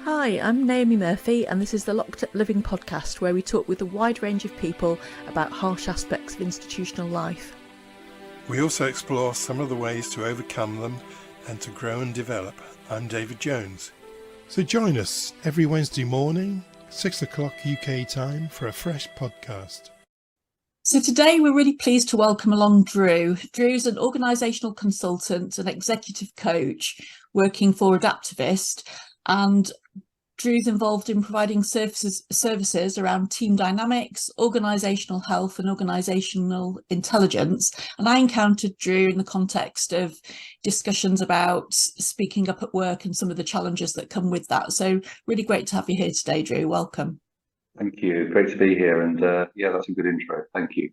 Hi, I'm Naomi Murphy, and this is the Locked Up Living podcast, where we talk with a wide range of people about harsh aspects of institutional life. We also explore some of the ways to overcome them and to grow and develop. I'm David Jones. So join us every Wednesday morning, 6 o'clock UK time, for a fresh podcast. So today we're really pleased to welcome along Drew. Drew's an organisational consultant and executive coach working for Adaptivist, and Drew's involved in providing services around team dynamics, organisational health and organisational intelligence. And I encountered Drew in the context of discussions about speaking up at work and some of the challenges that come with that. So really great to have you here today, Drew. Welcome. Thank you. Great to be here. And yeah, that's a good intro. Thank you.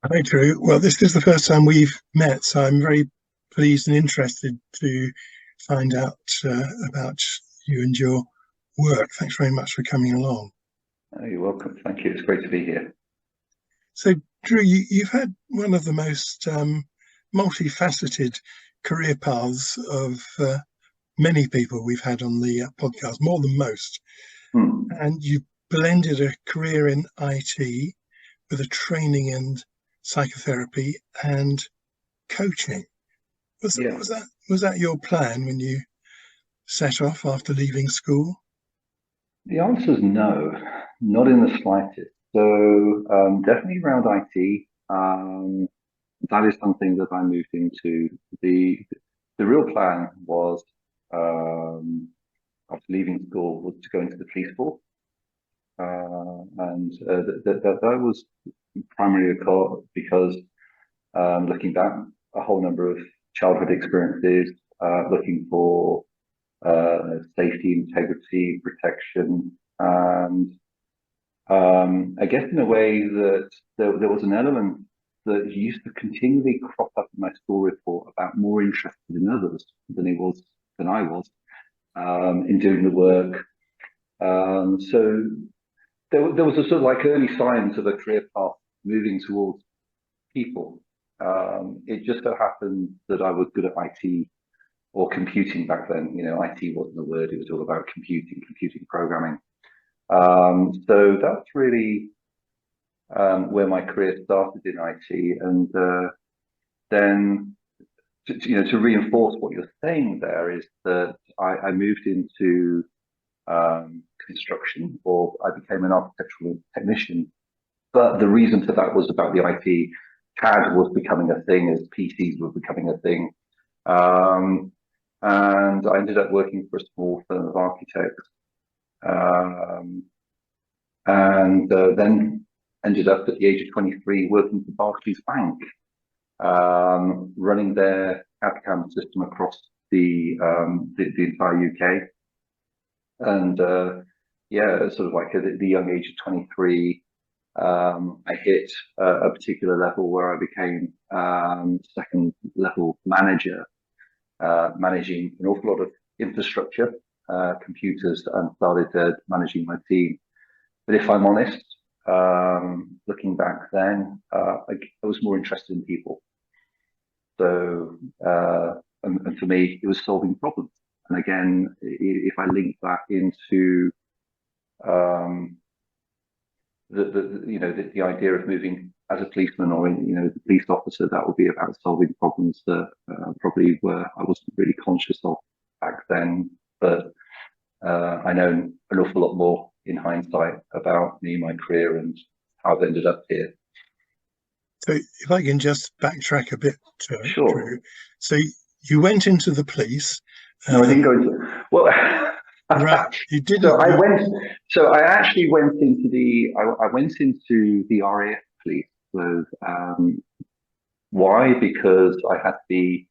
Hi, Drew. Well, this is the first time we've met, so I'm very pleased and interested to find out about you and your work. Thanks very much for coming along. Oh, you're welcome. Thank you. It's great to be here. So, Drew, you've had one of the most multifaceted career paths of many people we've had on the podcast, more than most. And you blended a career in IT with a training in psychotherapy and coaching. Was that your plan when you set off after leaving school? The answer is no, not in the slightest. So definitely around IT. That is something that I moved into. The real plan was, after leaving school, was to go into the police force. And that was primarily because looking back, a whole number of childhood experiences, looking for safety, integrity, protection, and I guess in a way that there was an element that used to continually crop up in my school report about more interested in others than I was in doing the work. So there was a sort of like early signs of a career path moving towards people. It just so happened that I was good at IT or computing back then. You know, IT wasn't a word, it was all about computing programming. So that's really where my career started in IT. And then, to reinforce what you're saying there, is that I moved into construction, or I became an architectural technician. But the reason for that was about the IT. CAD was becoming a thing as PCs were becoming a thing. And I ended up working for a small firm of architects, and then ended up at the age of 23 working for Barclays Bank, running their CAD/CAM system across the entire UK. And sort of like at the young age of 23, I hit a particular level where I became second level manager, managing an awful lot of infrastructure, computers, and started managing my team. But if I'm honest, looking back then, I was more interested in people. So, and for me, it was solving problems. And again, if I link that into the idea of moving as a policeman or the police officer, that would be about solving problems that probably I wasn't really conscious of back then. But I know an awful lot more in hindsight about me, my career, and how I've ended up here. So if I can just backtrack a bit, Sure. Drew. So you went into the police. No, I didn't go into. Well, right, you didn't. So I actually went into the. I went into the RAF police. So why? Because I had to be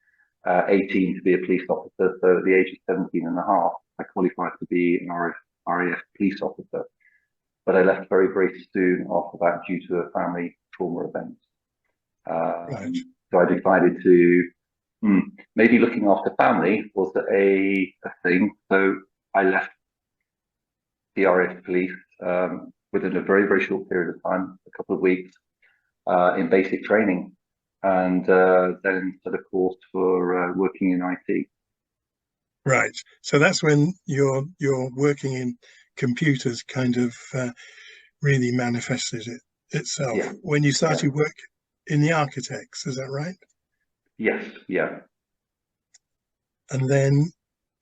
18 to be a police officer. So at the age of 17 and a half, I qualified to be an RAF police officer. But I left very, very soon after that due to a family trauma event. Right. So I decided to maybe looking after family was a thing. So I left the RAF police within a very, very short period of time, a couple of weeks, in basic training, and then set a course for working in IT. Right. So that's when your working in computers kind of really manifested itself. Yeah, When you yeah, started work in the architects, is that right? yes, yeah, And then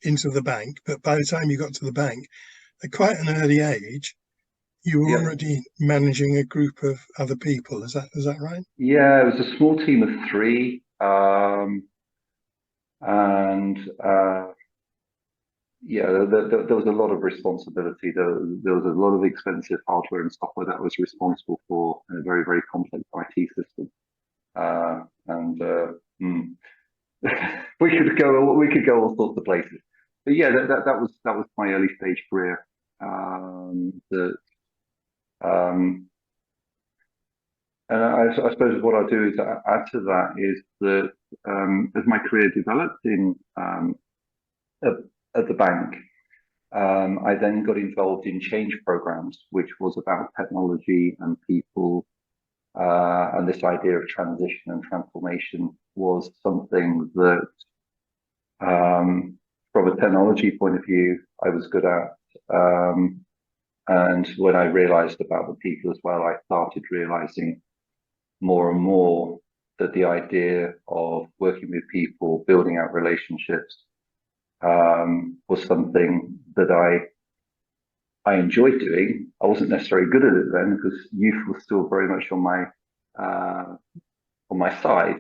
into the bank. But by the time you got to the bank, at quite an early age, you were yeah, already managing a group of other people. Is that right? yeah. It was a small team of three, and yeah, there was a lot of responsibility. There was a lot of expensive hardware and software that I was responsible for, and a very, very complex IT system. And mm, we could go all sorts of places. But yeah, that was my early stage career. That and I suppose what I'll do is add to that is that as my career developed in at, at the bank, I then got involved in change programs, which was about technology and people, and this idea of transition and transformation was something that, from a technology point of view, I was good at. And when I realized about the people as well, I started realizing more and more that the idea of working with people, building out relationships, was something that I enjoyed doing. I wasn't necessarily good at it then because youth was still very much on my side,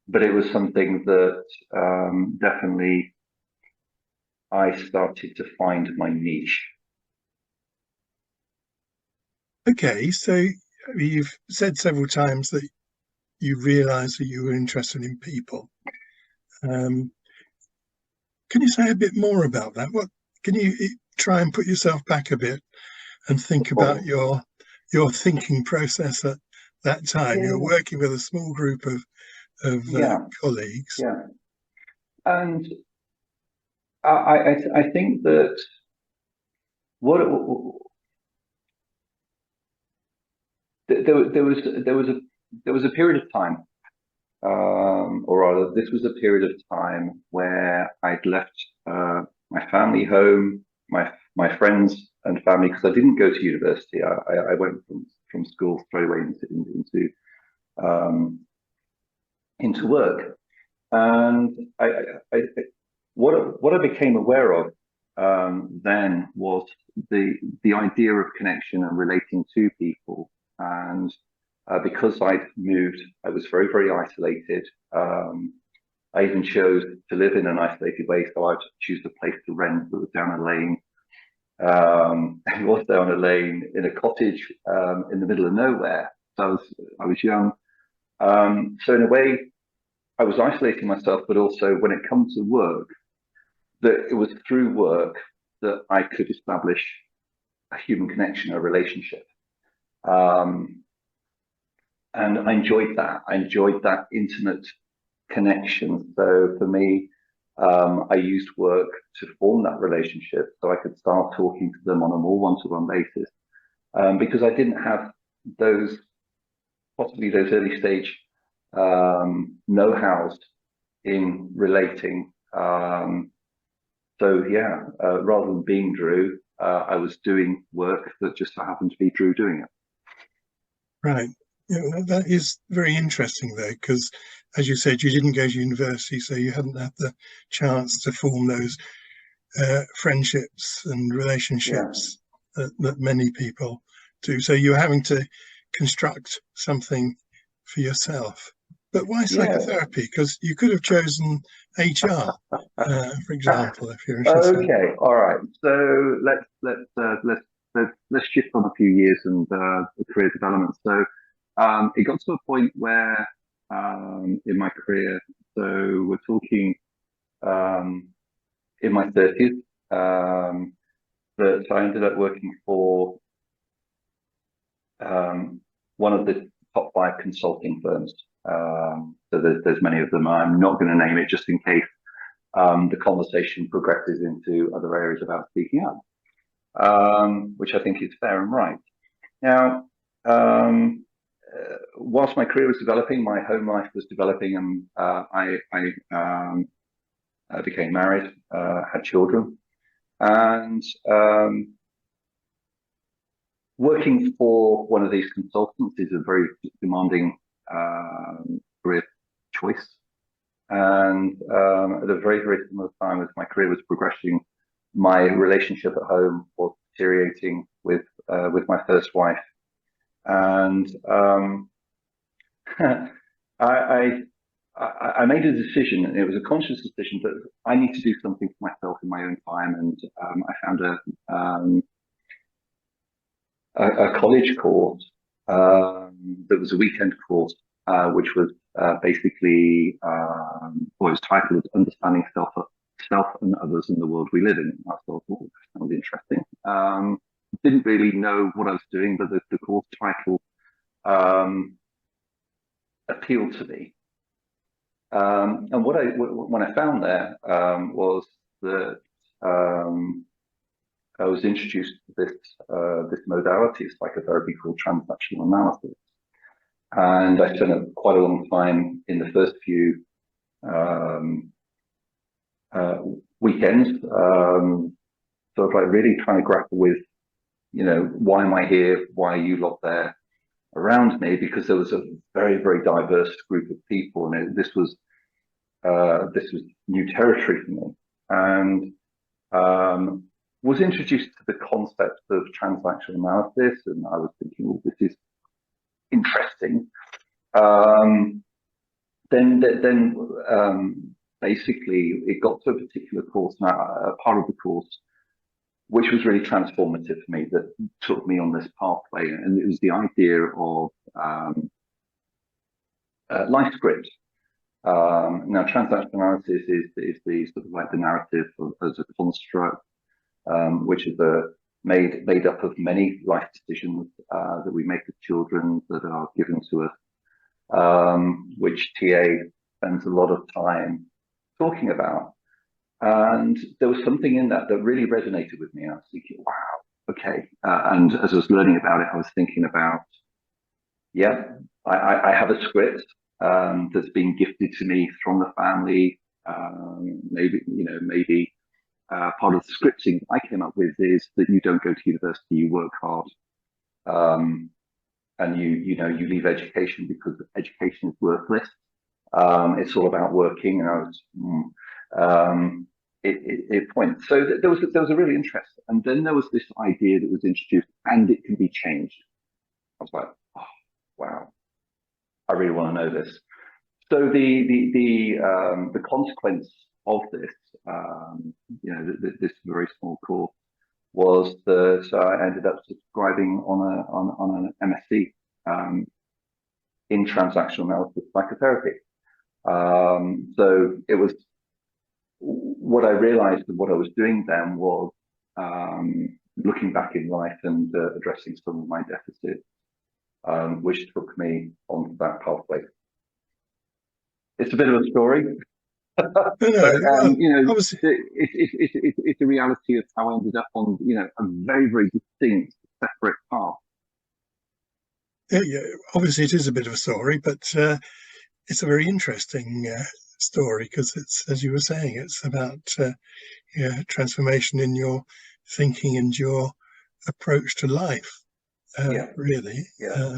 but it was something that definitely I started to find my niche. Okay, so you've said several times that you realised that you were interested in people. Um, can you say a bit more about that? What can you try and put yourself back a bit and think about Oh, your thinking process at that time? You're yeah, working with a small group of yeah, colleagues. yeah. And I think that what there was a period of time, or rather, this was a period of time where I'd left my family home, my friends and family, because I didn't go to university. I went from school straight away um, into work, and what I became aware of then was the idea of connection and relating to people, and because I'd moved, I was very, very isolated. I even chose to live in an isolated way, so I'd choose a place to rent that was down a lane. It was down a lane in a cottage in the middle of nowhere. So I was young. So in a way, I was isolating myself, but also when it comes to work, that it was through work that I could establish a human connection, a relationship. Um, and I enjoyed that. I enjoyed that intimate connection. So for me, I used work to form that relationship so I could start talking to them on a more one-to-one basis. Because I didn't have those, possibly those early stage know-hows in relating. So yeah, rather than being Drew, I was doing work that just so happened to be Drew doing it. Right. Yeah, that is very interesting though, because as you said, you didn't go to university, so you hadn't had the chance to form those friendships and Yeah, relationships that many people do. So you're having to construct something for yourself. But why yeah. psychotherapy? Because you could have chosen HR, for example, if you're interested. Okay, all right. So let's shift on a few years and career development. So it got to a point where in my career, so we're talking um, in my 30s, that I ended up working for one of the top five consulting firms. So there's many of them. I'm not going to name it just in case the conversation progresses into other areas about speaking up, which I think is fair and right. Now, whilst my career was developing, my home life was developing, and became married, had children, and working for one of these consultants is a very demanding career choice. And at a very, very similar time as my career was progressing, my relationship at home was deteriorating with my first wife. And I made a decision, and it was a conscious decision, that I need to do something for myself in my own time. And I found a college course that was a weekend course, which was basically, well, it was titled "Understanding Self and Others in the World We Live In." I thought, oh, that sounds interesting. Didn't really know what I was doing, but the course title appealed to me. And when I found there was that I was introduced to this modality of psychotherapy called transactional analysis, and I spent quite a long time in the first few weekends, sort of like really trying to grapple with, why am I here? Why are you lot there around me? Because there was a very, very diverse group of people, and this was new territory for me, and was introduced to the concept of transactional analysis, and I was thinking, well, this is interesting. Then basically it got to a particular course, a part of the course, which was really transformative for me, that took me on this pathway, and it was the idea of life script. Now, transactional analysis is the sort of like the narrative as a construct, which is made up of many life decisions that we make as children that are given to us, which TA spends a lot of time talking about. And there was something in that really resonated with me. I was thinking, wow, okay. And as I was learning about it, I was thinking about, yeah, I have a script that's been gifted to me from the family. Maybe part of the scripting I came up with is that you don't go to university, you work hard, and you leave education because education is worthless. It's all about working, and I was it points. So there was a real interest, and then there was this idea that was introduced, and it can be changed. I was like, oh, wow, I really want to know this. So the consequence of this, this very small course, was that I ended up subscribing on an MSc in transactional analysis psychotherapy. So it was what I realized that what I was doing then was looking back in life and addressing some of my deficits, which took me onto that pathway. It's a bit of a story. It's a reality of how I ended up on, a very, very distinct, separate path. Yeah, obviously it is a bit of a story, but it's a very interesting story, because it's, as you were saying, it's about transformation in your thinking and your approach to life, really. Yeah.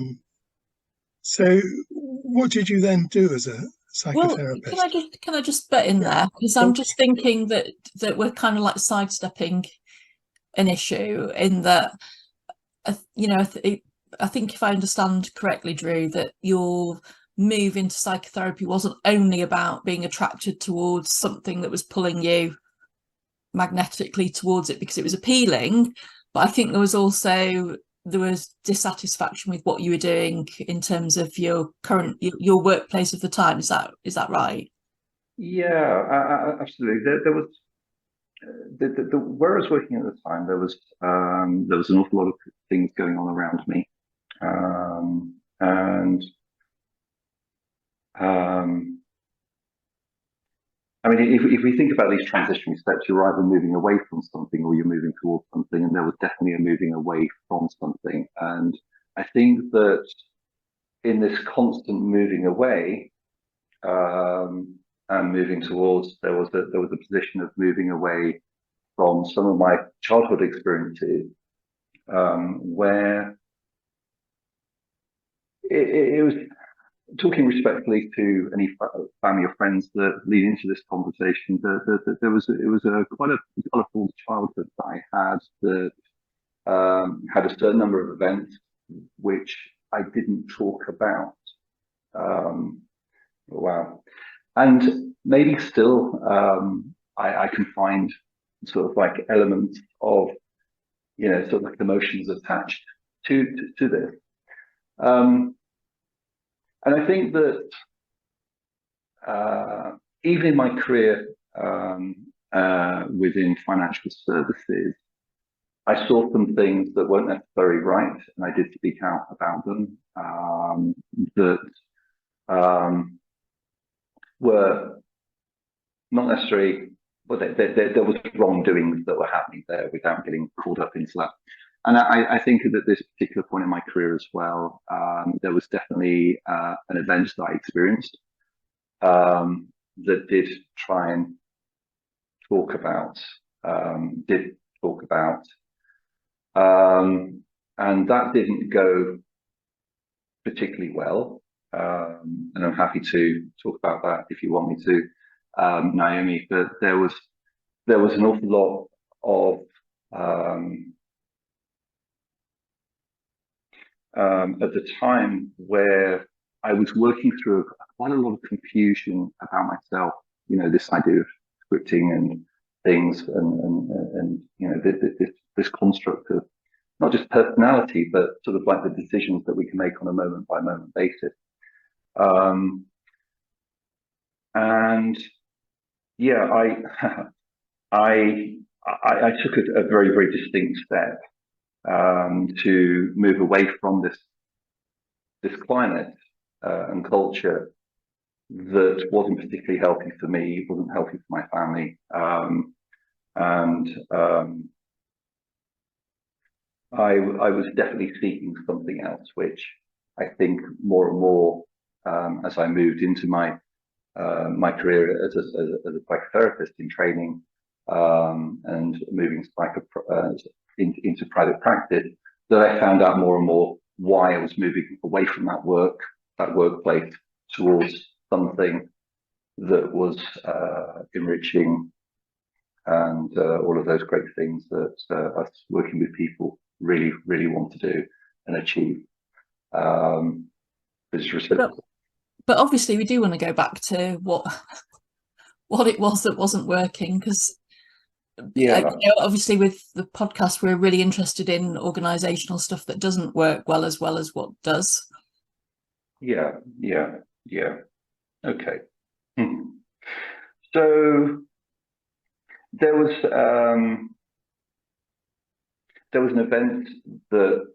So what did you then do as a psychotherapist? Well, can I just butt in there, because I'm just thinking that we're kind of like sidestepping an issue in that, I think if I understand correctly, Drew, that your move into psychotherapy wasn't only about being attracted towards something that was pulling you magnetically towards it because it was appealing, but I think there was dissatisfaction with what you were doing in terms of your workplace of the time. Is that right? Yeah, absolutely. There was where I was working at the time. There was an awful lot of things going on around me, I mean, if we think about these transitioning steps, you're either moving away from something or you're moving towards something, and there was definitely a moving away from something. And I think that in this constant moving away, and and moving towards, there was a position of moving away from some of my childhood experiences, where it was, talking respectfully to any family or friends that lead into this conversation, it was quite a colourful childhood that I had, that had a certain number of events which I didn't talk about. Wow. And maybe still, I can find sort of like elements of, sort of like emotions attached to this. And I think that even in my career within financial services, I saw some things that weren't necessarily right, and I did speak out about them, that were not necessarily, but there was wrongdoings that were happening there without getting caught up into that. And I think that at this particular point in my career as well, there was definitely an event that I experienced that did try and talk about, and that didn't go particularly well. And I'm happy to talk about that if you want me to, Naomi. But there was an awful lot of at the time where I was working through quite a lot of confusion about myself. This idea of scripting and things, and this construct of not just personality, but sort of like the decisions that we can make on a moment by moment basis. And yeah, I took a very, very distinct step to move away from this climate and culture that wasn't particularly healthy for me, wasn't healthy for my family, I was definitely seeking something else, which I think more and more as I moved into my career as a psychotherapist in training, and moving into private practice, that I found out more and more why I was moving away from that workplace, towards something that was enriching, and all of those great things that us working with people really, really want to do and achieve. But obviously we do want to go back to what it was that wasn't working, because obviously with the podcast we're really interested in organisational stuff that doesn't work well as what does. Yeah. Okay. So there was an event that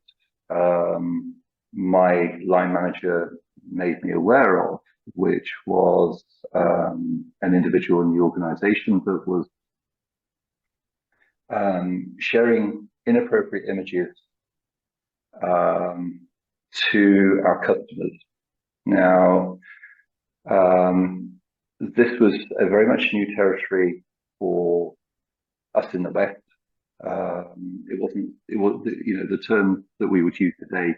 my line manager made me aware of, which was an individual in the organisation that was sharing inappropriate images to our customers. Now, this was a very much new territory for us in the West. It was the term that we would use today,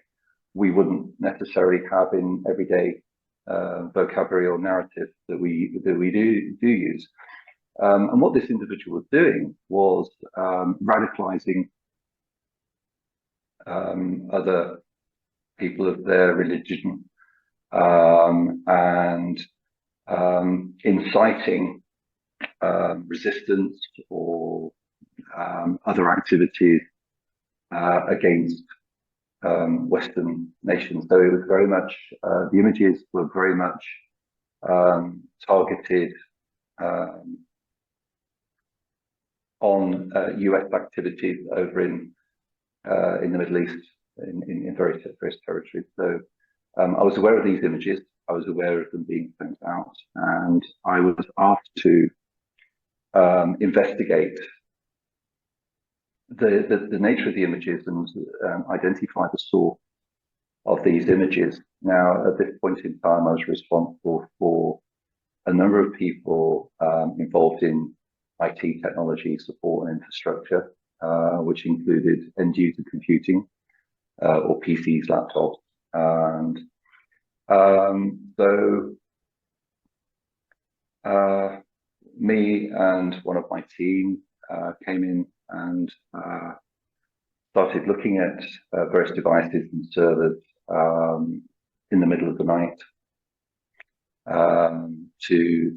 we wouldn't necessarily have in everyday vocabulary or narrative that we do use. And what this individual was doing was radicalizing other people of their religion, and inciting resistance or other activities against Western nations. So it was very much, the images were very much targeted on US activities over in the Middle East, in various territories. So I was aware of these images. I was aware of them being sent out, and I was asked to investigate the nature of the images and identify the source of these images. Now, at this point in time, I was responsible for a number of people involved in IT technology support and infrastructure, which included end user computing or PCs, laptops, and so me and one of my team came in and started looking at various devices and servers in the middle of the night to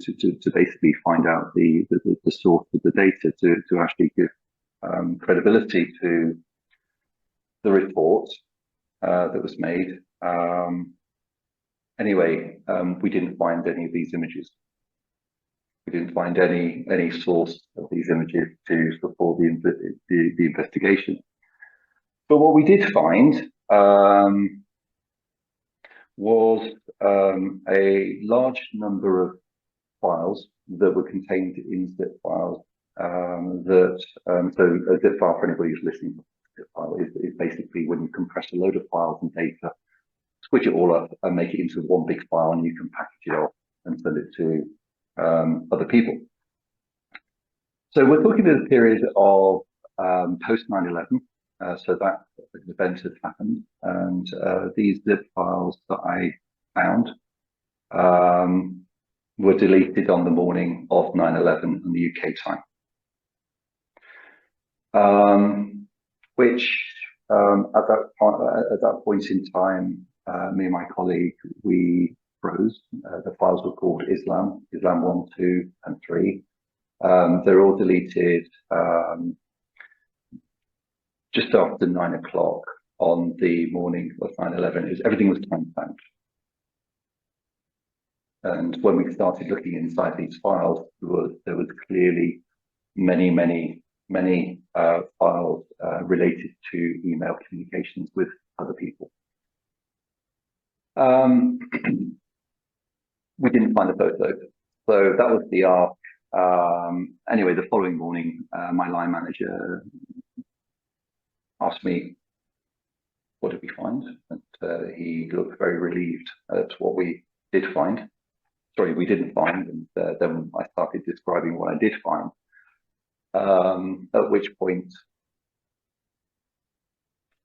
basically find out the source of the data to actually give credibility to the report that was made. Anyway, we didn't find any of these images. We didn't find any source of these images to support the investigation. But what we did find was a large number of files that were contained in zip files. So a zip file, for anybody who's listening, a zip file is basically when you compress a load of files and data, switch it all up and make it into one big file, and you can package it off and send it to other people. So we're talking about a period of post 9/11. So that event had happened, and these zip files that I found were deleted on the morning of 9/11 in the UK time, which at that point in time, me and my colleague, we froze. The files were called Islam 1, 2, and 3. They're all deleted just after 9 o'clock on the morning of 9/11. Everything was time-stamped. And when we started looking inside these files, there was clearly many files related to email communications with other people. We didn't find the photos, so that was the arc. Anyway, the following morning, my line manager asked me, what did we find? And he looked very relieved at what we did find. Sorry, we didn't find, and then I started describing what I did find. At which point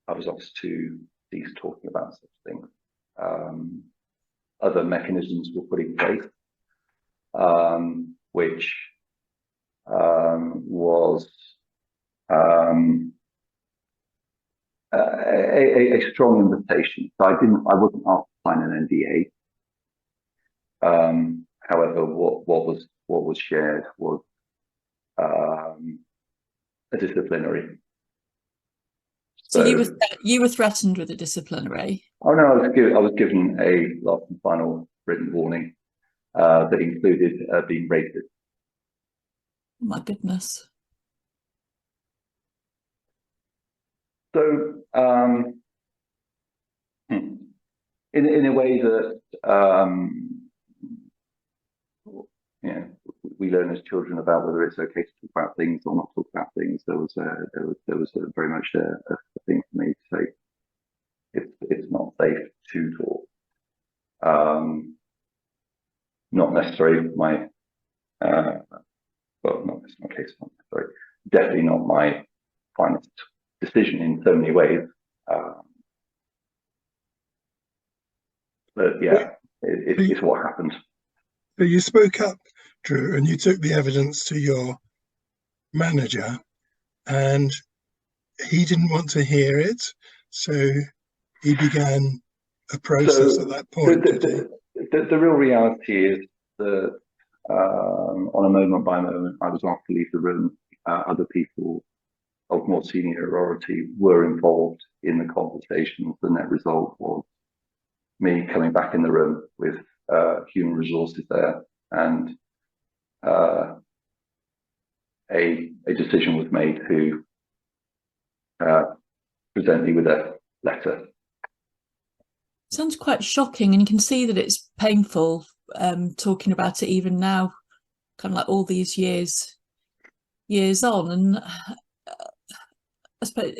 I was asked to cease talking about such things. Other mechanisms were put in place, which was a strong invitation. So I wasn't asked to sign an NDA. However, what was shared was a disciplinary. So you were threatened with a disciplinary? Oh no, I was given a last and final written warning that included being rated. Oh my goodness. So in a way that we learn as children about whether it's okay to talk about things or not talk about things. There was very much a thing for me to say it's not safe to talk. Not necessarily my well, not in my case, not necessarily, definitely not my finest decision in so many ways. But yeah, it's what happened. So you spoke up, Drew, and you took the evidence to your manager, and he didn't want to hear it, so he began a process at that point. The real reality is that on a moment by moment, I was asked to leave the room. Other people of more seniority were involved in the conversations. The net result was me coming back in the room with human resources there, and a decision was made to present me with a letter. Sounds quite shocking, and you can see that it's painful talking about it even now, kind of like all these years on. And I suppose,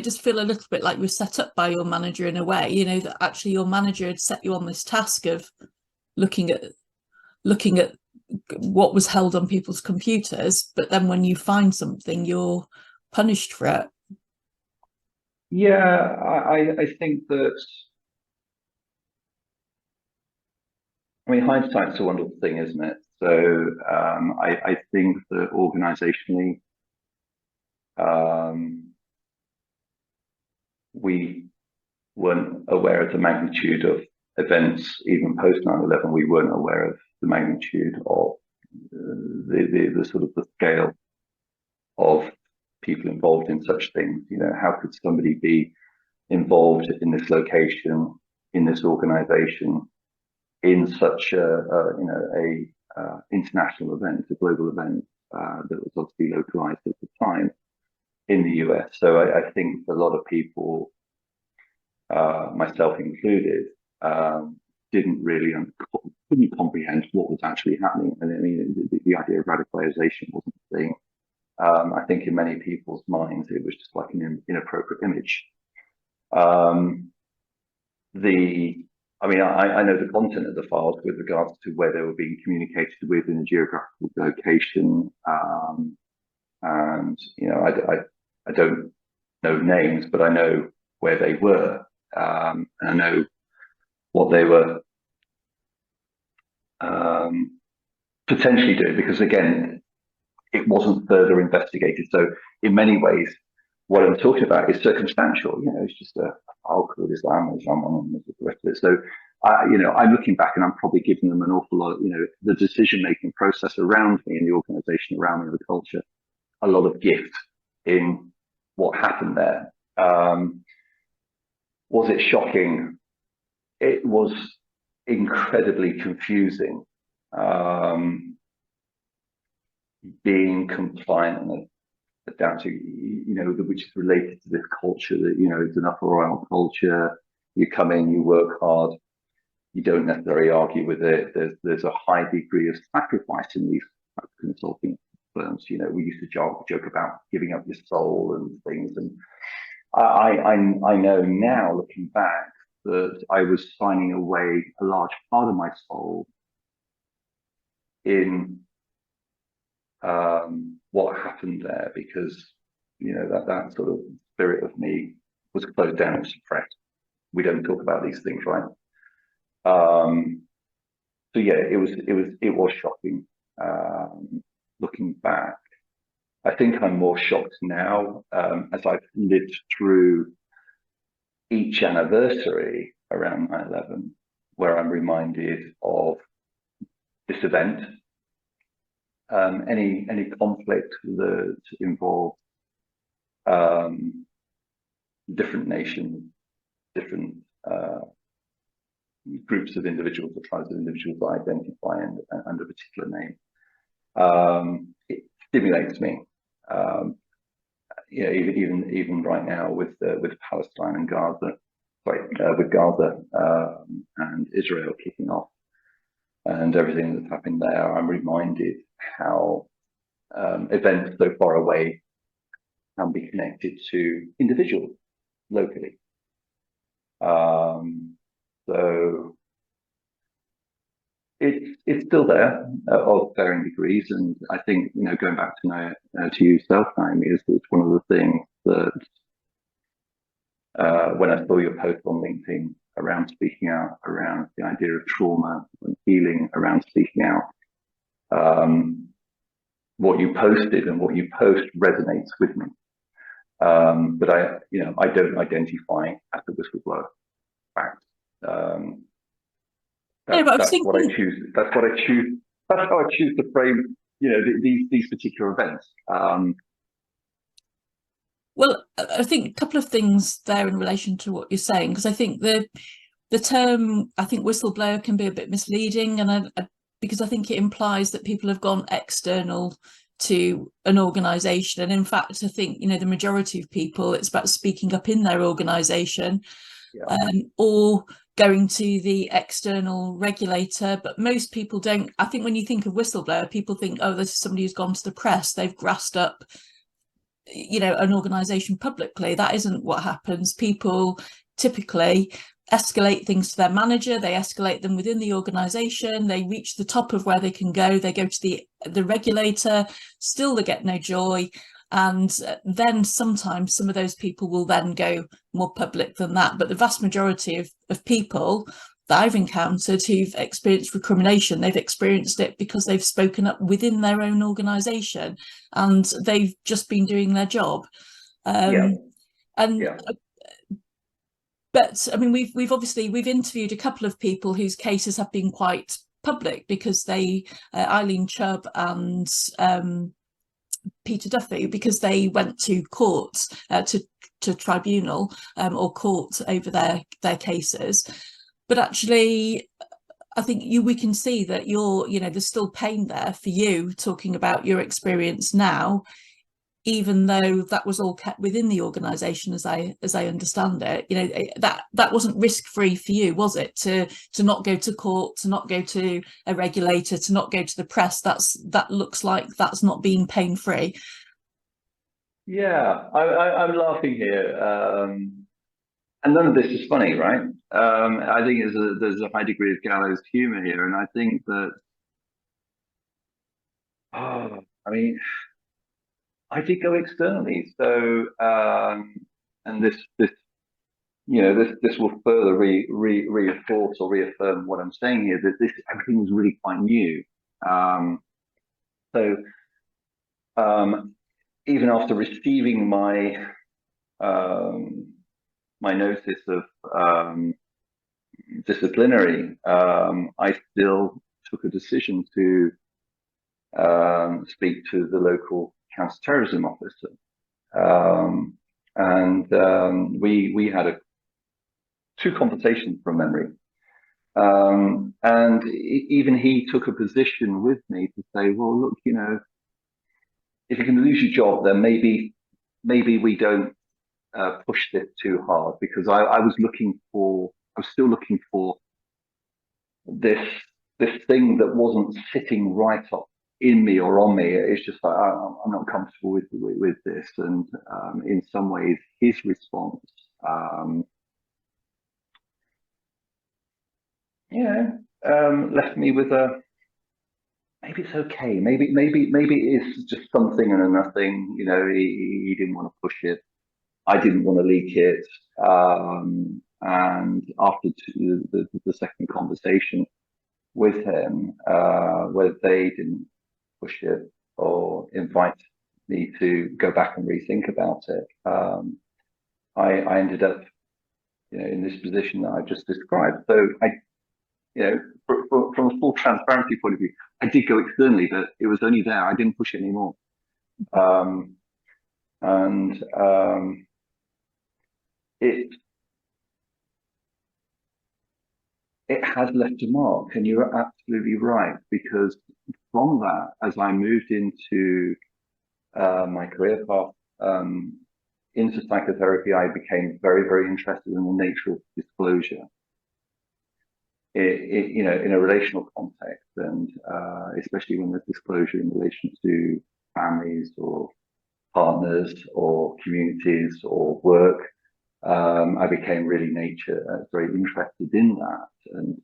just feel a little bit like you were set up by your manager in a way, that actually your manager had set you on this task of looking at looking at what was held on people's computers, but then when you find something, you're punished for it. Yeah, I think that, I mean, hindsight's a wonderful thing, isn't it? So I think that organisationally, we weren't aware of the magnitude of events, even post 9/11. We weren't aware of the magnitude of the sort of the scale of people involved in such things. You know, how could somebody be involved in this location, in this organisation, in such a international event, a global event that was obviously localized at the time in the US. So I think a lot of people, myself included, couldn't comprehend what was actually happening. And I mean, the idea of radicalization wasn't a thing. I think in many people's minds, it was just like an inappropriate image. I mean, I know the content of the files with regards to where they were being communicated with in a geographical location, and you know, I don't know names, but I know where they were, and I know what they were potentially doing, because again, it wasn't further investigated. So in many ways, what I'm talking about is circumstantial. You know, it's just a file called Islam and the rest of it. So, you know, I'm looking back and I'm probably giving them an awful lot, you know, the decision-making process around me and the organization around me, the culture, a lot of gift in what happened there. Was it shocking? It was incredibly confusing. Being compliant and adapting, you know, which is related to this culture that, you know, it's an upper royal culture. You come in, you work hard, you don't necessarily argue with it. There's a high degree of sacrifice in these consulting firms. You know, we used to joke about giving up your soul and things. And I know now, looking back, that I was signing away a large part of my soul in what happened there, because, you know, that sort of spirit of me was closed down and suppressed. We don't talk about these things, right? So yeah, it was shocking. Looking back, I think I'm more shocked now, as I've lived through each anniversary around 9/11, where I'm reminded of this event. Any conflict that involves different nations, different groups of individuals or tribes of individuals that identify under a particular name, it stimulates me. You know, even right now with Palestine and Gaza, with Gaza and Israel kicking off and everything that's happened there, I'm reminded how events so far away can be connected to individuals locally. So it's still there of varying degrees, and I think, you know, going back to yourself, Naomi, is one of the things that when I saw your post on LinkedIn around speaking out around the idea of trauma and healing, around speaking out, what you posted and what you post resonates with me. But I don't identify as a whistleblower. Fact. That's what I choose. That's what I choose. That's how I choose to frame, you know, these particular events. Well, I think a couple of things there in relation to what you're saying, because I think the term, I think whistleblower can be a bit misleading, and because I think it implies that people have gone external to an organisation, and in fact, I think, you know, the majority of people, it's about speaking up in their organisation, yeah. Or going to the external regulator. But most people don't. I think when you think of whistleblower, people think, oh, this is somebody who's gone to the press, they've grassed up, you know, an organisation publicly. That isn't what happens. People typically escalate things to their manager, they escalate them within the organisation, they reach the top of where they can go, they go to the regulator, still they get no joy. And then sometimes some of those people will then go more public than that. But the vast majority of people that I've encountered who've experienced recrimination, they've experienced it because they've spoken up within their own organisation and they've just been doing their job. But I mean, we've obviously interviewed a couple of people whose cases have been quite public because they, Eileen Chubb and Peter Duffy, because they went to court, to tribunal or court over their cases. But actually, I think we can see that there's still pain there for you talking about your experience now, even though that was all kept within the organisation, as I understand it. That wasn't risk-free for you, was it? To not go to court, to not go to a regulator, to not go to the press. That looks like that's not being pain-free. Yeah, I'm laughing here, and none of this is funny, right? I think there's a high degree of gallows humour here, and I think that, I mean, I did go externally, so and this will further reinforce or reaffirm what I'm saying here, that everything was really quite new. Even after receiving my my notice of disciplinary, I still took a decision to speak to the local counter-terrorism officer, and we had two conversations from memory, and even he took a position with me to say, well, look, if you're going to lose your job, then maybe we don't push this too hard, because I was still looking for this thing that wasn't sitting right up in me or on me. It's just like, I'm not comfortable with this. And in some ways, his response, left me with maybe it's okay. Maybe it's just something and a nothing. He didn't want to push it. I didn't want to leak it. And after the second conversation with him, where they didn't push it or invite me to go back and rethink about it, I ended up, in this position that I just described. So from a full transparency point of view, I did go externally, but it was only there. I didn't push it anymore. It has left a mark, and you're absolutely right, because from that, as I moved into my career path into psychotherapy, I became very, very interested in the nature of disclosure. In a relational context, and especially when there's disclosure in relation to families or partners or communities or work, I became really very interested in that. And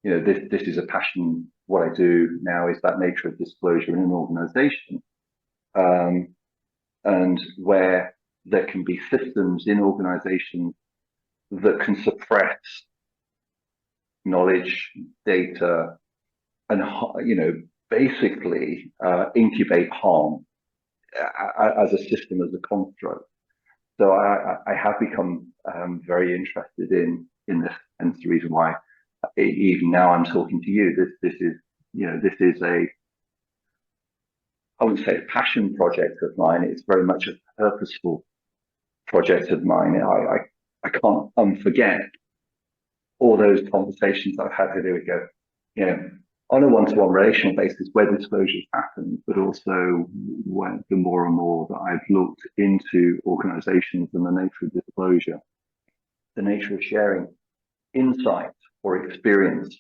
this is a passion. What I do now is that nature of disclosure in an organisation, and where there can be systems in organisations that can suppress knowledge, data, and basically incubate harm as a system, as a construct. So I have become very interested in this, and it's the reason why even now I'm talking to you. This is I wouldn't say a passion project of mine. It's very much a purposeful project of mine. I can't unforget all those conversations I've had. Here we go. On a one-to-one relational basis where disclosures happen, but also the more and more that I've looked into organizations and the nature of disclosure, the nature of sharing insight or experience,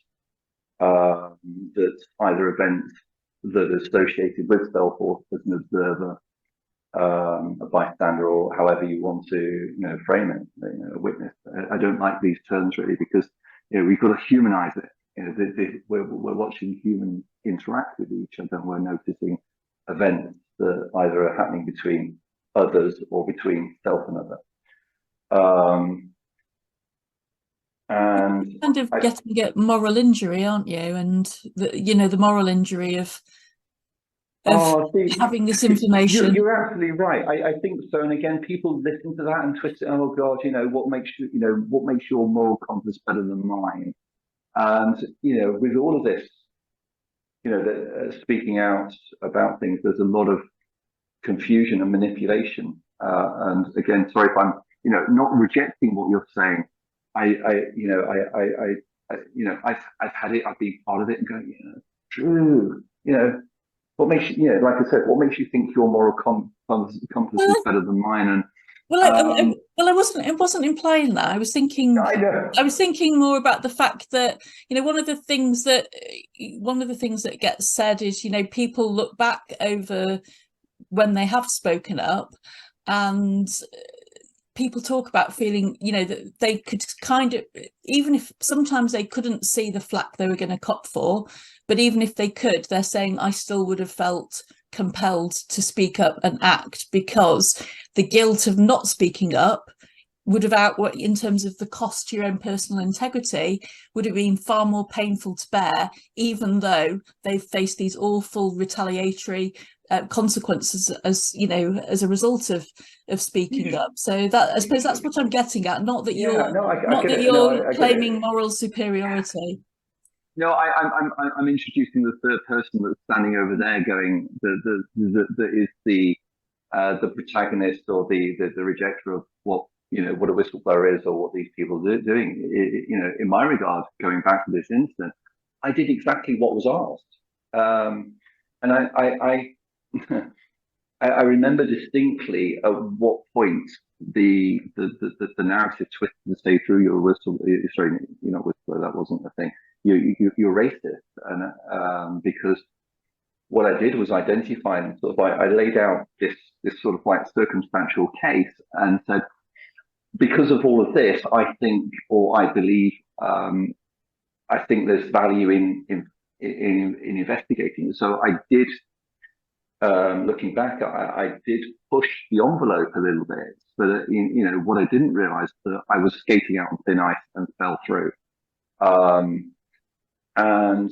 that either events that are associated with self or as an observer, a bystander, or however you want to, frame it, a witness. I don't like these terms really, because we've got to humanize it. We're watching humans interact with each other, and we're noticing events that either are happening between others or between self and other. And kind of getting at moral injury, aren't you? And the moral injury of having this information. You're absolutely right. I think so. And again, people listen to that and twist it. Oh God, what makes your moral compass better than mine? And with all of this, speaking out about things, there's a lot of confusion and manipulation. And again, sorry if I'm not rejecting what you're saying. I've had it. I've been part of it, and going, true. What makes you, like I said, what makes you think your moral compass is better than mine? And I wasn't implying that. I was thinking more about the fact that one of the things that gets said is people look back over when they have spoken up, and people talk about feeling that they could kind of, even if sometimes they couldn't see the flack they were going to cop for, but even if they could, they're saying I still would have felt compelled to speak up and act, because the guilt of not speaking up would have outweighed, in terms of the cost to your own personal integrity, would have been far more painful to bear, even though they've faced these awful retaliatory consequences as a result of speaking up. So that, I suppose, that's what I'm getting at. Not that you're claiming moral superiority. No, I'm introducing the third person that's standing over there, going that is the protagonist, or the rejecter of what what a whistleblower is, or what these people are doing. In my regard, going back to this incident, I did exactly what was asked, and I remember distincly at what point the narrative twisted to say through your whistleblower, that wasn't the thing. You're racist, and because what I did was identify, and sort of I laid out this sort of like circumstantial case, and said, because of all of this, I think, or I believe, I think there's value in investigating. So I did. Looking back, I did push the envelope a little bit, but what I didn't realize, that I was skating out on thin ice and fell through. And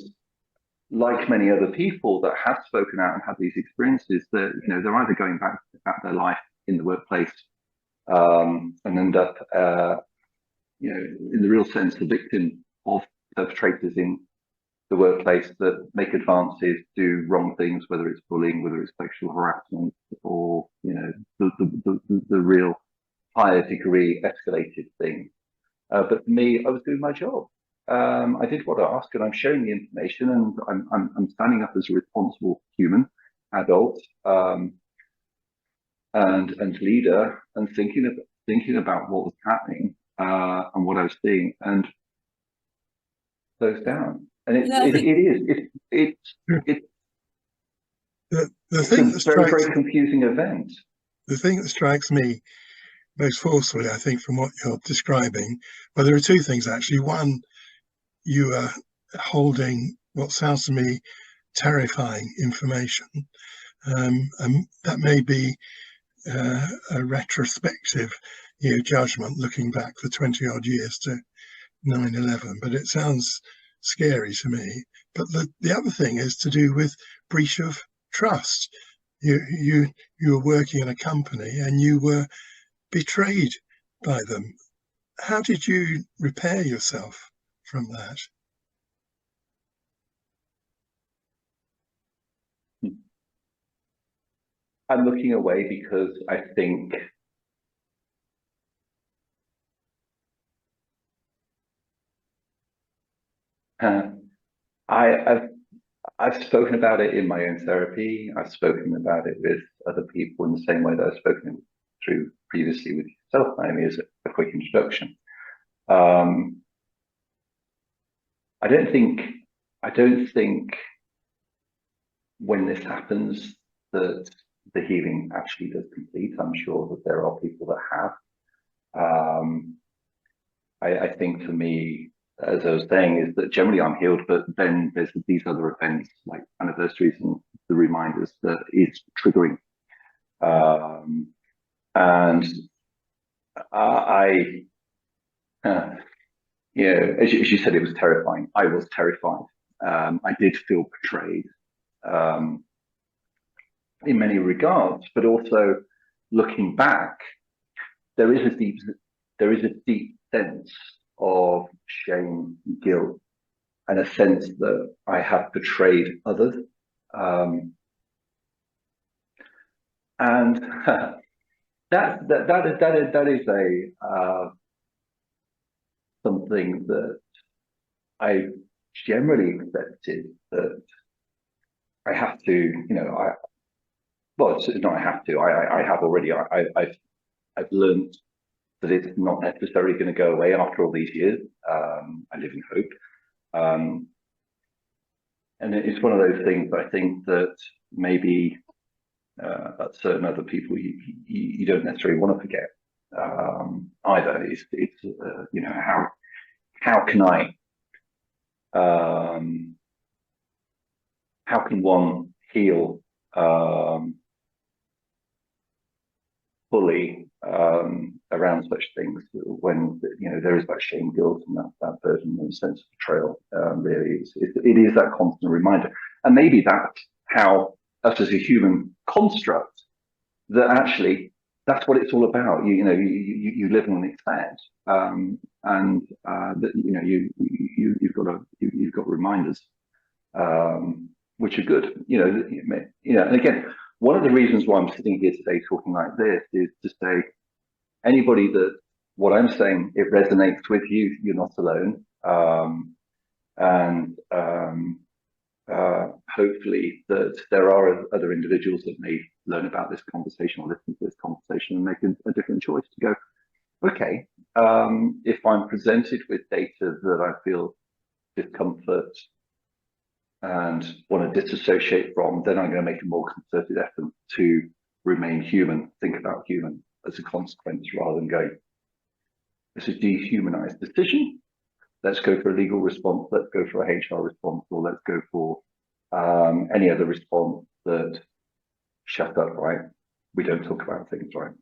like many other people that have spoken out and had these experiences, that they're either going back their life in the workplace, and end up, in the real sense, the victim of perpetrators in the workplace that make advances, do wrong things, whether it's bullying, whether it's sexual harassment, or the real higher degree escalated thing. But for me, I was doing my job. I did what I asked, and I'm sharing the information, and I'm standing up as a responsible human, adult, and leader, and thinking about what was happening, and what I was seeing, and closed down. And it's a very confusing event. The thing that strikes me most forcefully, I think, from what you're describing, well, there are two things actually. One, you are holding what sounds to me terrifying information, and that may be a retrospective judgment looking back for 20 odd years to 9/11, but it sounds scary to me. But the other thing is to do with breach of trust. You were working in a company and you were betrayed by them. How did you repair yourself from that? I'm looking away because I think I've spoken about it in my own therapy. I've spoken about it with other people in the same way that I've spoken through previously with yourself, Naomi, as a quick introduction. I don't think when this happens that the healing actually does complete. I'm sure that there are people that have. I think for me, as I was saying, is that generally I'm healed, but then there's these other events like anniversaries and the reminders that is triggering. And as you said, it was terrifying. I was terrified. I did feel betrayed in many regards, but also looking back, there is a deep sense of shame, guilt, and a sense that I have betrayed others. And that is a something that I generally accepted, that I have to, it's not I have to, I have already, I've learned that it's not necessarily going to go away after all these years. I live in hope. And it's one of those things, I think, that maybe that certain other people you don't necessarily want to forget either. It's how can I, how can one heal fully around such things when there is that shame, guilt, and that burden and sense of betrayal. Really, it is that constant reminder, and maybe that's how us as a human construct, that actually that's what it's all about. You live and expand, and that you've got reminders, which are good. And again, one of the reasons why I'm sitting here today talking like this is to say, anybody that what I'm saying, it resonates with you, you're not alone. And hopefully that there are other individuals that may learn about this conversation or listen to this conversation and make a different choice to go, okay, if I'm presented with data that I feel discomfort and want to disassociate from, then I'm going to make a more concerted effort to remain human, think about human as a consequence, rather than going, it's a dehumanized decision. Let's go for a legal response. Let's go for a HR response, or let's go for any other response that shut up, right? We don't talk about things, right?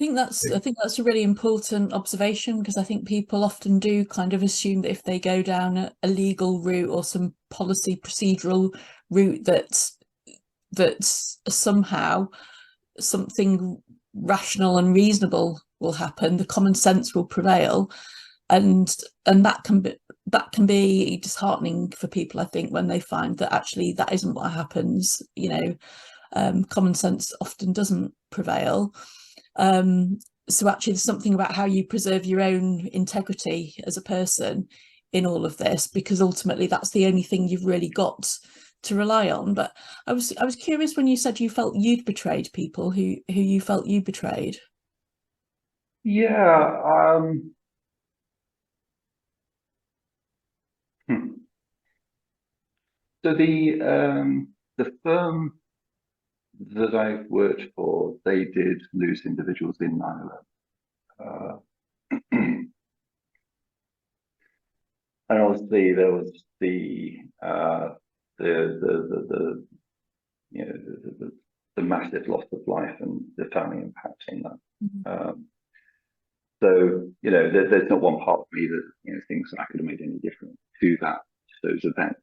I think that's a really important observation, because I think people often do kind of assume that if they go down a legal route or some policy procedural route, that somehow something rational and reasonable will happen, the common sense will prevail, and that can be disheartening for people, I think, when they find that actually that isn't what happens. Common sense often doesn't prevail. So actually there's something about how you preserve your own integrity as a person in all of this, because ultimately that's the only thing you've really got to rely on. But I was curious when you said you felt you'd betrayed people, who you felt you betrayed. Yeah. So the firm that I've worked for, they did lose individuals in 9/11. And obviously there was the massive loss of life and the family impact in that. Mm-hmm. So there's not one part of me that thinks that I could have made any difference to those events.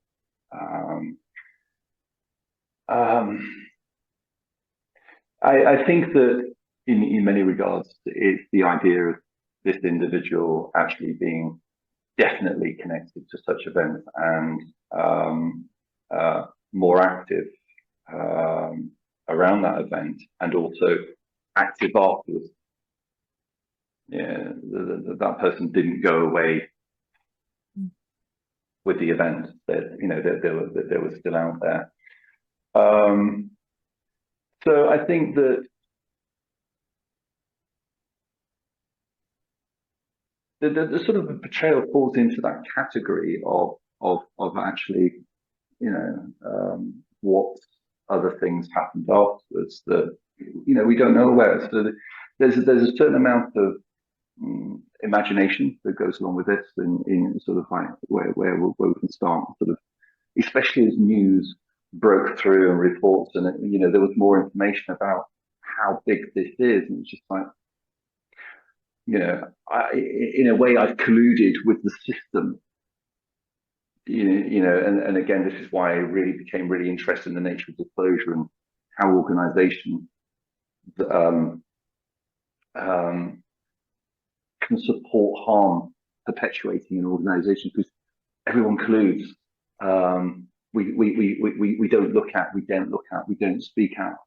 I think that in many regards, it's the idea of this individual actually being definitely connected to such events and more active around that event, and also active afterwards. Yeah, that person didn't go away with the event. That they were still out there. So I think that the sort of betrayal falls into that category of actually, what other things happened afterwards that, we don't know where. So there's a certain amount of imagination that goes along with this, in sort of like where we can start, sort of, especially as news broke through and reports, and there was more information about how big this is, and it's just like, in a way, I've colluded with the system. And again, this is why I really became really interested in the nature of disclosure and how organisation can support harm perpetuating in organisation, because everyone colludes. We don't look at, we don't speak out.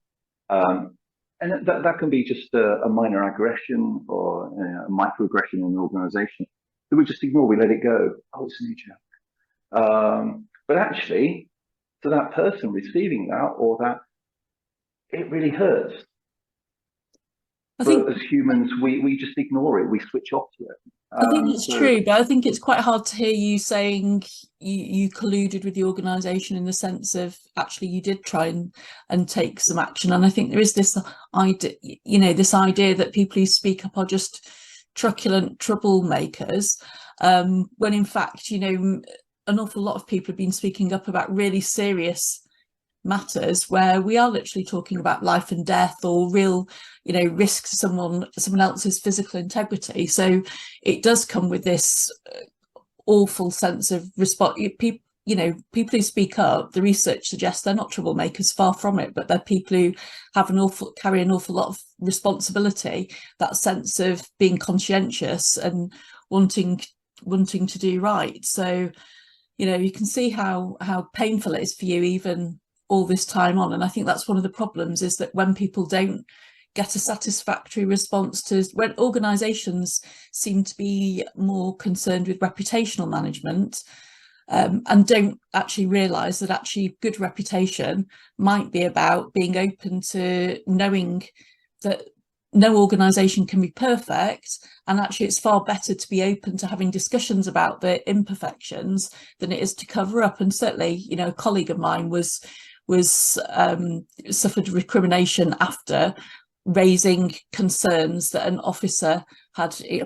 And that can be just a minor aggression or a microaggression in an organisation that we just ignore, we let it go. Oh, it's an joke. But actually, to that person receiving that, or that, it really hurts. But as humans, we just ignore it. We switch off to it. I think it's true, but I think it's quite hard to hear you saying you colluded with the organisation, in the sense of actually you did try and take some action. And I think there is this idea, this idea that people who speak up are just truculent troublemakers, when in fact, an awful lot of people have been speaking up about really serious matters where we are literally talking about life and death, or real risk to someone else's physical integrity. So it does come with this awful sense of response. People who speak up, the research suggests they're not troublemakers, far from it, but they're people who have carry an awful lot of responsibility, that sense of being conscientious and wanting to do right. So you can see how painful it is for you even all this time on. And I think that's one of the problems, is that when people don't get a satisfactory response to, when organisations seem to be more concerned with reputational management, and don't actually realise that actually good reputation might be about being open to knowing that no organisation can be perfect, and actually it's far better to be open to having discussions about the imperfections than it is to cover up. And certainly, a colleague of mine suffered recrimination after raising concerns that a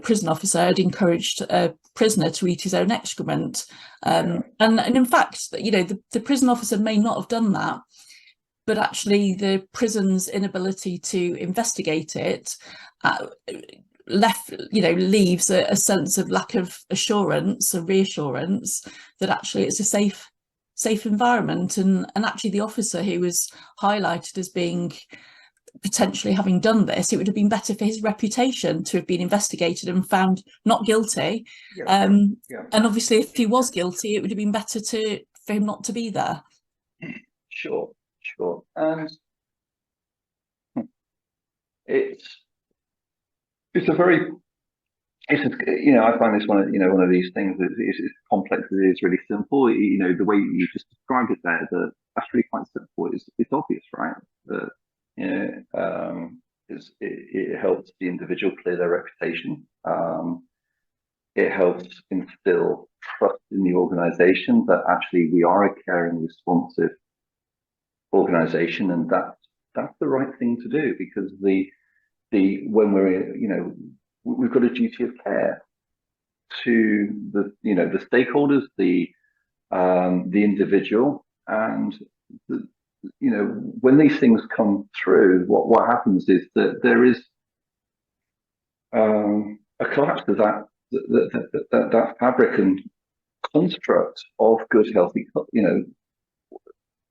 prison officer had encouraged a prisoner to eat his own excrement. And in fact, the prison officer may not have done that, but actually the prison's inability to investigate it leaves a sense of lack of assurance, a reassurance that actually it's a safe environment. And actually the officer who was highlighted as being potentially having done this, it would have been better for his reputation to have been investigated and found not guilty. And obviously if he was guilty, it would have been better for him not to be there. Sure. And it's a very, I find this one of these things that is complex. It is really simple. The way you just described it there, that's really quite simple. It's obvious, right? That it helps the individual clear their reputation. It helps instill trust in the organisation that actually we are a caring, responsive organisation, and that's the right thing to do, because when we're we've got a duty of care to the stakeholders, the individual, and when these things come through, what happens is that there is a collapse of that fabric and construct of good, healthy,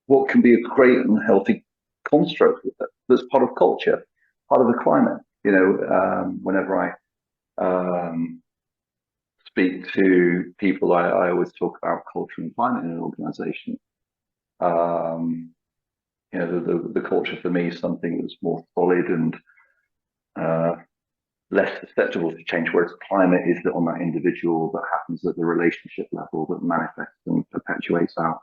what can be a great and healthy construct that's part of culture, part of the climate. Whenever I speak to people, I always talk about culture and climate in an organisation. The culture for me is something that's more solid and less susceptible to change, whereas climate is on that individual, that happens at the relationship level, that manifests and perpetuates out.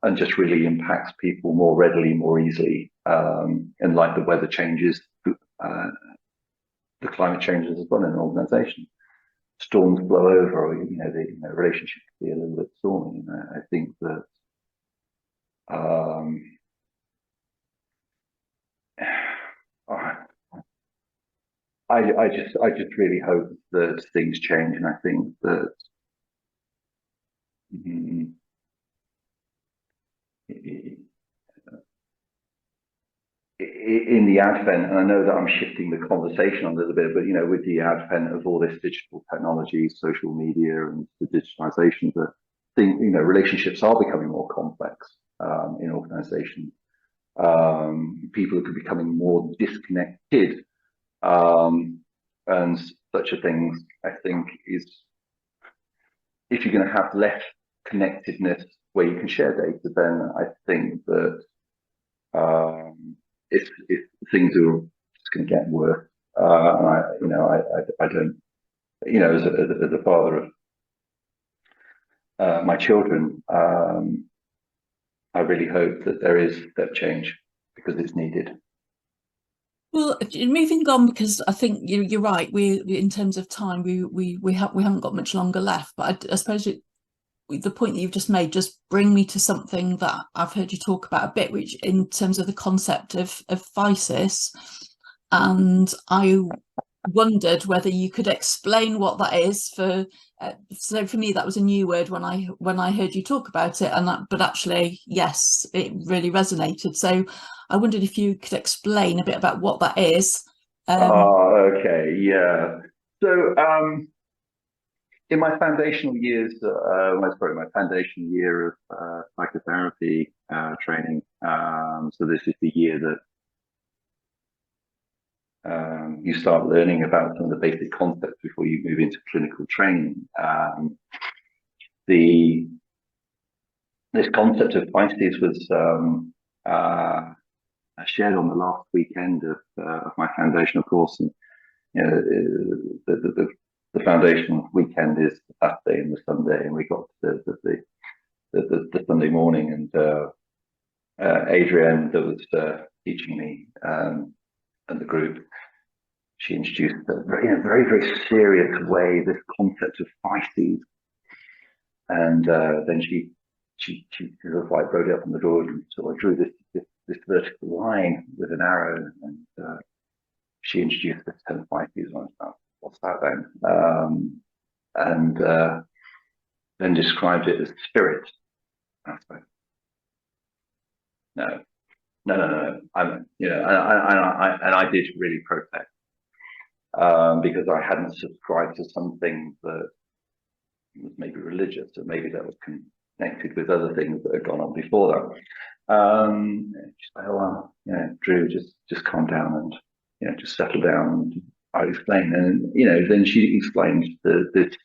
And just really impacts people more readily, more easily. And like the weather changes, the climate changes as well in an organisation. Storms blow over, or the relationship can be a little bit stormy. I think that I just really hope that things change, and I think that mm, in the advent, and I know that I'm shifting the conversation a little bit, but with the advent of all this digital technology, social media, and the digitalization, that relationships are becoming more complex in organizations. People are becoming more disconnected, and such a thing, I think, is, if you're going to have less connectedness where you can share data, then I think that if things are just going to get worse, I don't, as a father of my children, I really hope that there is that change, because it's needed. Well, moving on, because I think you're right. We, in terms of time, we haven't got much longer left. But I suppose the point that you've just made just bring me to something that I've heard you talk about a bit, which in terms of the concept of physis, and I wondered whether you could explain what that is. So for me, that was a new word when I heard you talk about it, but actually, yes, it really resonated. So I wondered if you could explain a bit about what that is. Okay, yeah. So in my foundational years, my foundational year of psychotherapy training, so this is the year that you start learning about some of the basic concepts before you move into clinical training. This concept of physis was shared on the last weekend of my foundational course, and the foundational weekend is the Saturday and the Sunday, and we got to the Sunday morning, and Adrienne, that was teaching me, and the group, she introduced in a very, very serious way this concept of physis, and then she sort of like wrote it up on the door and sort of drew this vertical line with an arrow, and she introduced the term physis, and I was like, what's that then? And then described it as spirit. And I was like, no. I did really protest, because I hadn't subscribed to something that was maybe religious, or maybe that was connected with other things that had gone on before that. She's like, oh, well, Drew, just calm down, and just settle down. And I explained, and then she explained this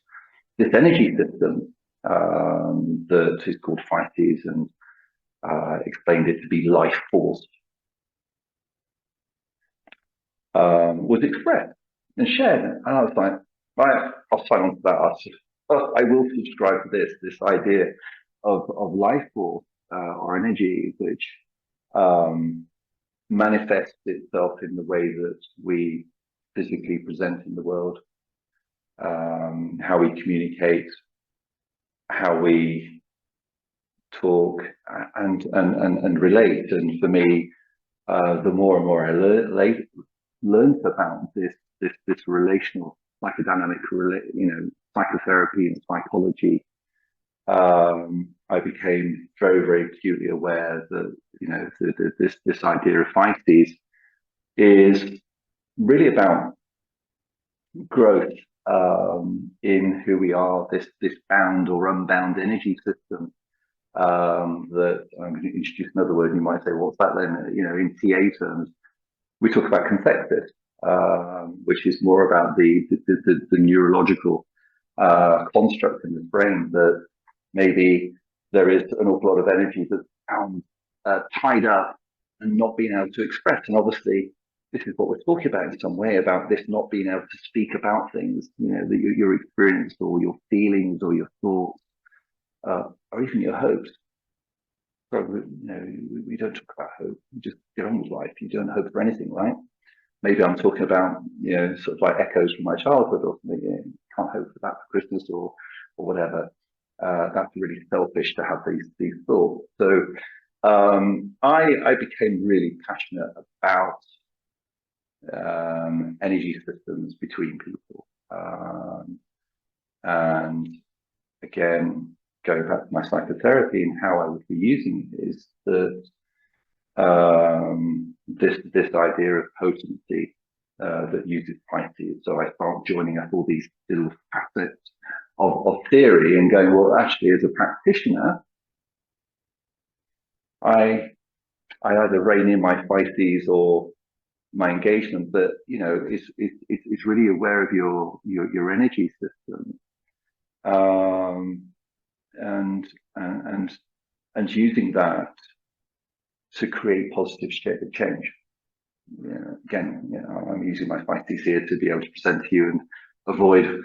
energy system that is called physis, and explained it to be life force, was expressed and shared. And I was like, right, I'll sign on to that. I will subscribe to this idea of life force, or energy, which manifests itself in the way that we physically present in the world, how we communicate, how we talk, and relate. And for me, the more and more I learned about this relational psychodynamic, psychotherapy and psychology, I became very, very acutely aware that this idea of physis is really about growth in who we are, this bound or unbound energy system. That I'm going to introduce another word. You might say, what's that then? In TA terms, we talk about confectus, which is more about the neurological construct in the brain, that maybe there is an awful lot of energy that's found tied up and not being able to express. And obviously, this is what we're talking about in some way, about this not being able to speak about things, that your experience, or your feelings, or your thoughts, or even your hopes. So, we don't talk about hope. You just get on with life. You don't hope for anything, right? Maybe I'm talking about, sort of like echoes from my childhood, or something. Can't hope for that for Christmas, or whatever. That's really selfish to have these thoughts. So I became really passionate about energy systems between people. And again, going back to my psychotherapy and how I would be using it is that this idea of potency that uses physis. So I start joining up all these little facets of theory and going, well, actually, as a practitioner, I either rein in my physis or my engagement, but it's really aware of your energy system, and using that to create positive change. Again, I'm using my physis here to be able to present to you and avoid,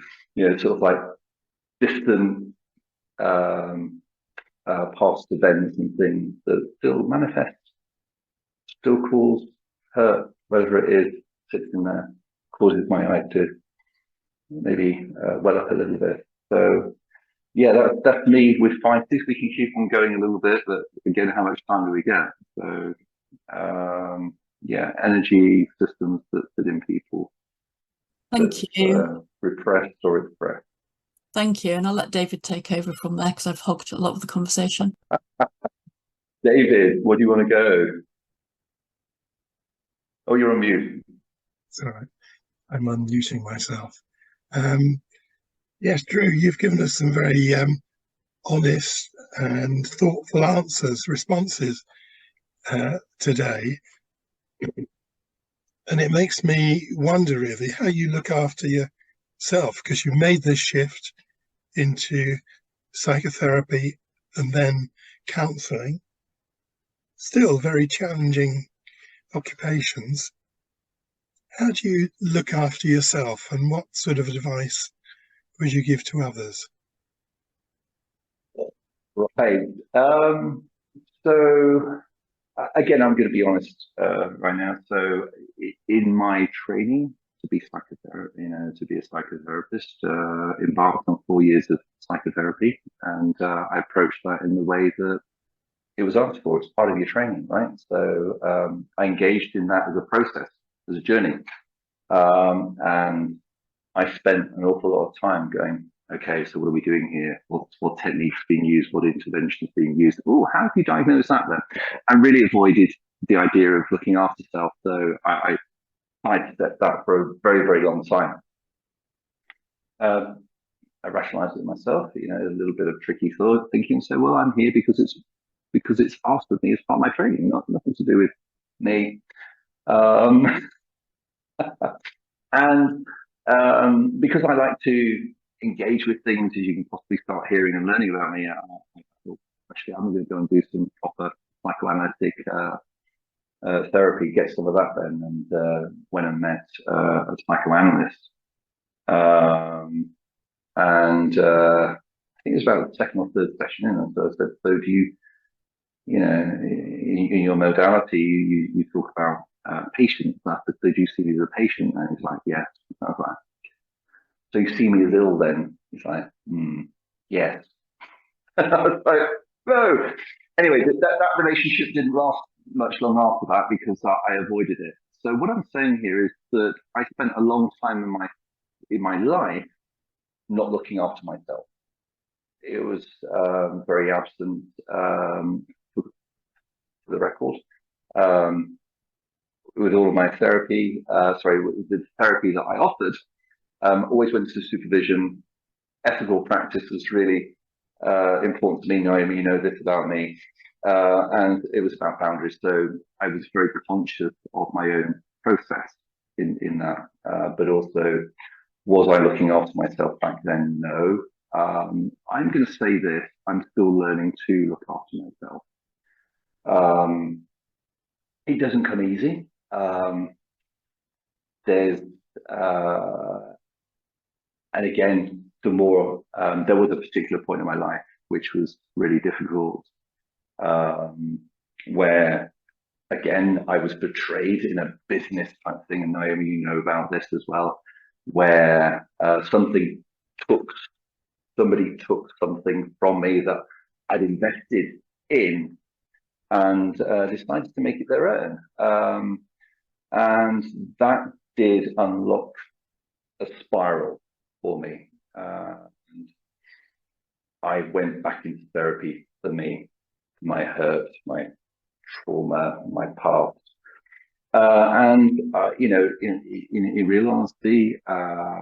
sort of like distant past events and things that still manifest, still cause hurt, whether it is sits in there, causes my eye to maybe well up a little bit. So yeah, that's me with physis. We can keep on going a little bit, but again, how much time do we get? So yeah, energy systems that sit in people. Thank you. Repressed or expressed. Thank you. And I'll let David take over from there because I've hogged a lot of the conversation. David, where do you want to go? Oh, you're on mute. It's all right. I'm unmuting myself. Yes, Drew, you've given us some very honest and thoughtful responses today. And it makes me wonder really how you look after yourself, because you made this shift into psychotherapy and then counselling, still very challenging occupations. How do you look after yourself, and what sort of advice would you give to others? Right. So again, I'm going to be honest right now. So in my training to be to be a psychotherapist, embarked on 4 years of psychotherapy, and I approached that in the way that it was asked for. It's part of your training, right? So I engaged in that as a process, as a journey, and I spent an awful lot of time going, okay, so what are we doing here? What techniques being used? What interventions being used? Oh, how do you diagnose that then? And really avoided the idea of looking after self. So I sidestepped that for a very, very long time. I rationalized it myself, a little bit of tricky thought thinking. So, well, I'm here because it's asked of me as part of my training, nothing to do with me. And because I like to engage with things, as you can possibly start hearing and learning about me, I thought, actually, I'm going to go and do some proper psychoanalytic therapy, get some of that then, and went and met a psychoanalyst. And I think it was about the second or third session in, and so I said, so do you, in your modality, you talk about patients. I said, so do you see me as a patient? And he's like, yes. I was like, so you see me as ill then? He's like, yes. I was like, no. Anyway, that relationship didn't last much long after that because I avoided it. So what I'm saying here is that I spent a long time in my life not looking after myself. It was very absent, for the record. With all of my therapy, with the therapy that I offered, always went to supervision. Ethical practice was really important to me. Naomi, you know this about me. And it was about boundaries. So I was very conscious of my own process in that. But also, was I looking after myself back then? No. I'm going to say this. I'm still learning to look after myself. It doesn't come easy. And again, there was a particular point in my life which was really difficult, where again I was betrayed in a business type thing, and Naomi, you know about this as well, where somebody took something from me that I'd invested in and decided to make it their own, and that did unlock a spiral for me. And I went back into therapy for me, my hurt, my trauma, my past. You know, in real honesty, a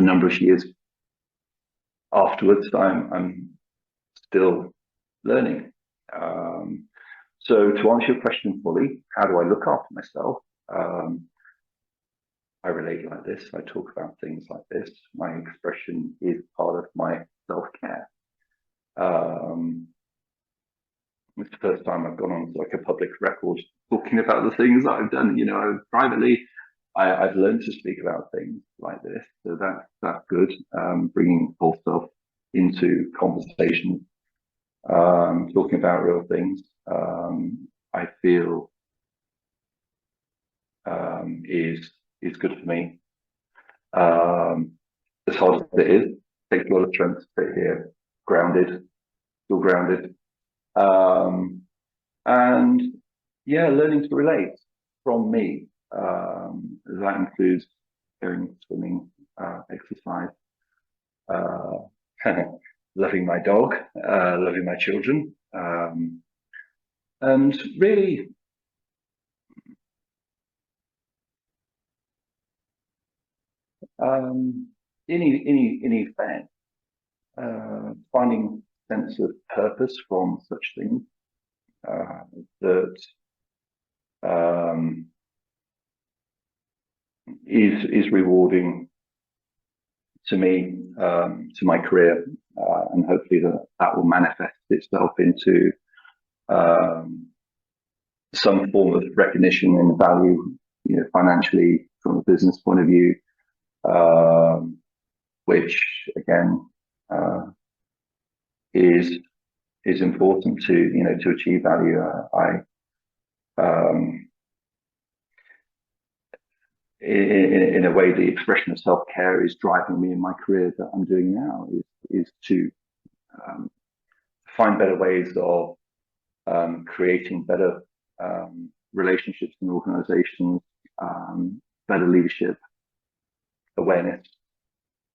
number of years afterwards, I'm still learning. So to answer your question fully, how do I look after myself? I relate like this. I talk about things like this. My expression is part of my self-care. It's the first time I've gone on like a public record talking about the things that I've done. You know, privately, I've learned to speak about things like this, so that's good. Bringing whole self into conversation, talking about real things. I feel is good for me. As hard as it is, it takes a lot of strength to sit here grounded, still grounded. And yeah, learning to relate from me. That includes going swimming, exercise, loving my dog, loving my children, and really in effect, finding sense of purpose from such things that is rewarding to me, to my career, and hopefully that will manifest itself into some form of recognition and value, you know, financially from a business point of view, which again is important to, you know, to achieve value. In a way, the expression of self-care is driving me in my career that I'm doing now, is to find better ways of creating better relationships in organizations, better leadership, awareness,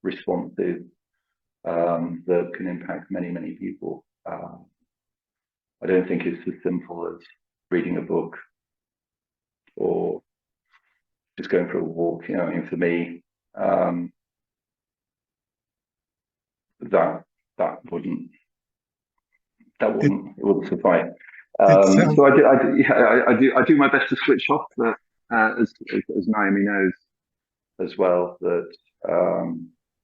responsive, that can impact many, many people. I don't think it's as simple as reading a book or just going for a walk. You know, and for me, that wouldn't suffice. So I do my best to switch off, but as Naomi knows as well, that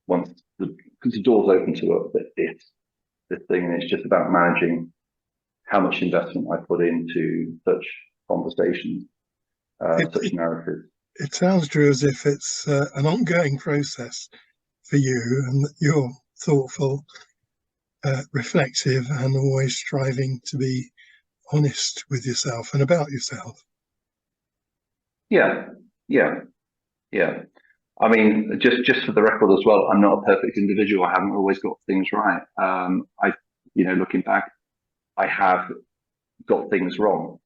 once because the door's open to this thing, and it's just about managing how much investment I put into such conversations, such narratives. It sounds, Drew, as if it's an ongoing process for you, and that you're thoughtful, reflective, and always striving to be honest with yourself and about yourself. Yeah. I mean, just for the record as well, I'm not a perfect individual. I haven't always got things right. You know, looking back, I have got things wrong.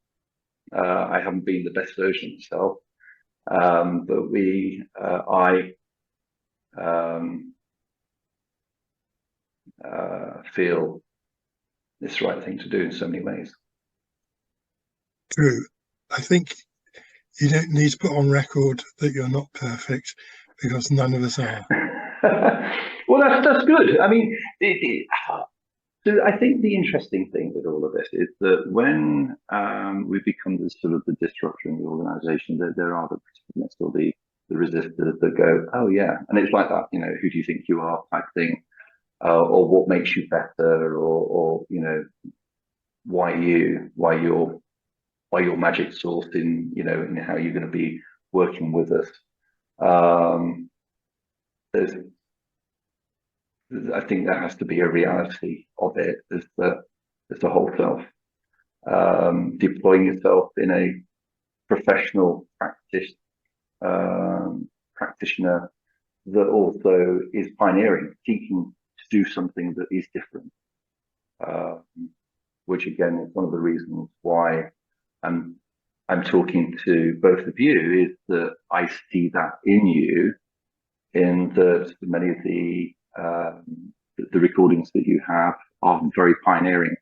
I haven't been the best version of myself. But I feel it's the right thing to do in so many ways. Drew, I think you don't need to put on record that you're not perfect, because none of us are. Well, that's good. I mean, so I think the interesting thing with all of this is that when we become the sort of the disruptor in the organisation, there are the protagonists or the resistors that go, oh yeah, and it's like that, you know, who do you think you are type thing, or what makes you better, or you know, why your magic sauce in, you know, in how you're going to be working with us. I think that has to be a reality of it, is the whole self. Deploying yourself in a professional practitioner that also is pioneering, seeking to do something that is different, which again is one of the reasons why I'm I'm talking to both of you is that I see that in you, in that many of the recordings that you have are very pioneering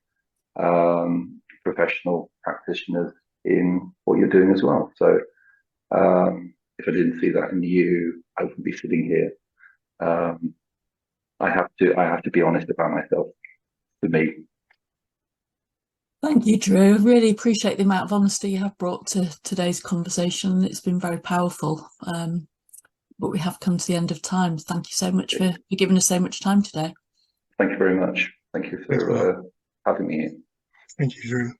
professional practitioners in what you're doing as well. So if I didn't see that in you, I wouldn't be sitting here. I have to be honest about myself. For me. Thank you, Drew. I really appreciate the amount of honesty you have brought to today's conversation. It's been very powerful. But we have come to the end of time. Thank you so much for giving us so much time today. Thank you very much. Thank you for having me. Thank you, Drew.